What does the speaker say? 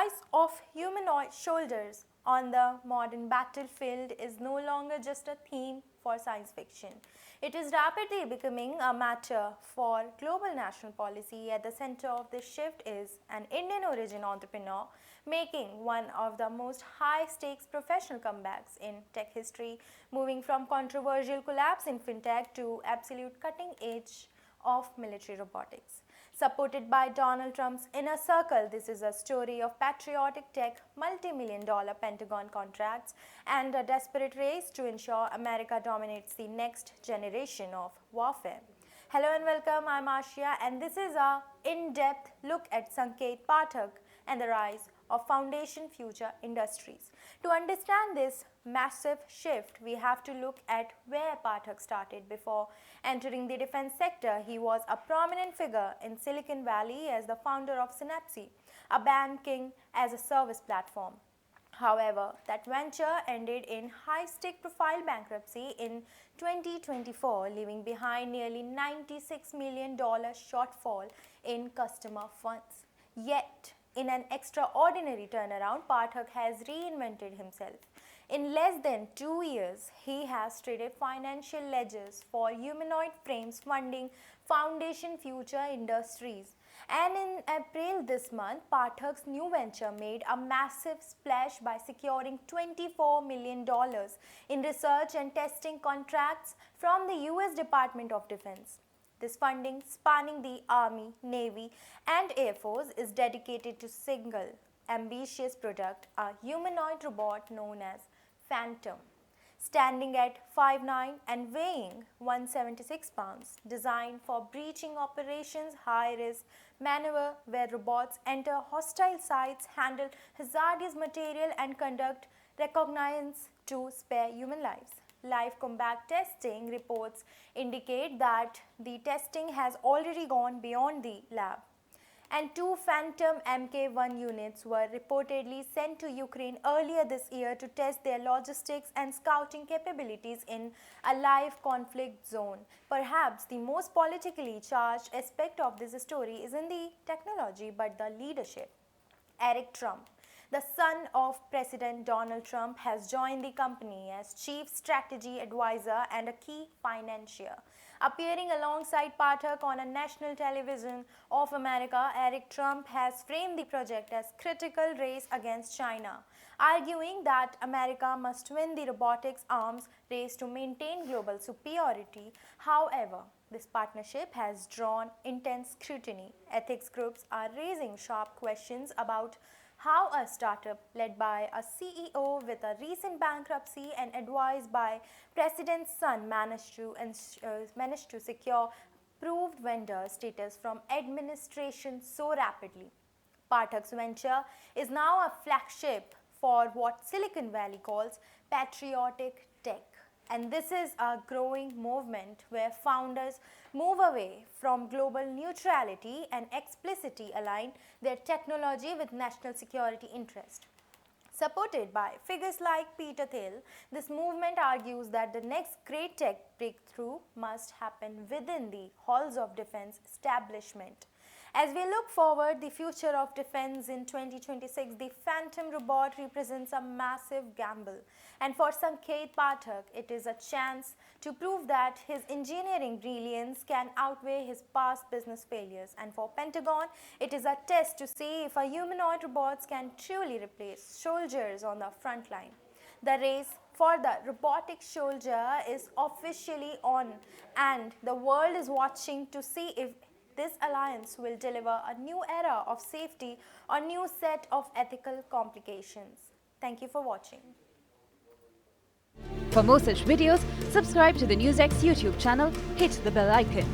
rise of humanoid soldiers on the modern battlefield is no longer just a theme for science fiction. It is rapidly becoming a matter for global national policy. At the center of this shift is an Indian origin entrepreneur making one of the most high stakes professional comebacks in tech history, moving from controversial collapse in Fintech to absolute cutting edge of military robotics. Supported by Donald Trump's inner circle, this is a story of patriotic tech, multi-million-dollar Pentagon contracts, and a desperate race to ensure America dominates the next generation of warfare. Hello and welcome, I'm Ashia, and this is a in-depth look at Sankaet Pathak and the rise of foundation future industries. To understand this massive shift, we have to look at where Pathak started. Before entering the defense sector, he was a prominent figure in Silicon Valley as the founder of Synapse, a banking as a service platform. However, that venture ended in high-stake profile bankruptcy in 2024, leaving behind nearly $96 million shortfall in customer funds. Yet, in an extraordinary turnaround, Pathak has reinvented himself. In less than 2 years, he has traded financial ledgers for humanoid frames funding foundation future industries. And in April this month, Pathak's new venture made a massive splash by securing $24 million in research and testing contracts from the US Department of Defense. This funding, spanning the Army, Navy, and Air Force, is dedicated to single, ambitious product, a humanoid robot known as Phantom. Standing at 5'9" and weighing 176 pounds, designed for breaching operations, high-risk maneuver where robots enter hostile sites, handle hazardous material, and conduct reconnaissance to spare human lives. Live combat testing reports indicate that the testing has already gone beyond the lab, and 2 Phantom Mk1 units were reportedly sent to Ukraine earlier this year to test their logistics and scouting capabilities in a live conflict zone. Perhaps the most politically charged aspect of this story isn't the technology but the leadership. Eric Trump, the son of President Donald Trump, has joined the company as chief strategy advisor and a key financier. Appearing alongside Pathak on a national television of America, Eric Trump has framed the project as critical race against China, arguing that America must win the robotics arms race to maintain global superiority. However, this partnership has drawn intense scrutiny. Ethics groups are raising sharp questions about how a startup led by a CEO with a recent bankruptcy and advised by President's son managed to secure approved vendor status from administration so rapidly. Pathak's venture is now a flagship for what Silicon Valley calls Patriotic Tech. And this is a growing movement where founders move away from global neutrality and explicitly align their technology with national security interest. Supported by figures like Peter Thiel, this movement argues that the next great tech breakthrough must happen within the halls of defense establishment. As we look forward the future of defense in 2026, the Phantom robot represents a massive gamble. And for Sankaet Pathak, it is a chance to prove that his engineering brilliance can outweigh his past business failures. And for Pentagon, it is a test to see if a humanoid robots can truly replace soldiers on the front line. The race for the robotic soldier is officially on, and the world is watching to see if this alliance will deliver a new era of safety or new set of ethical complications. Thank you for watching. For more such videos, subscribe to the Newsx YouTube channel, hit the bell icon.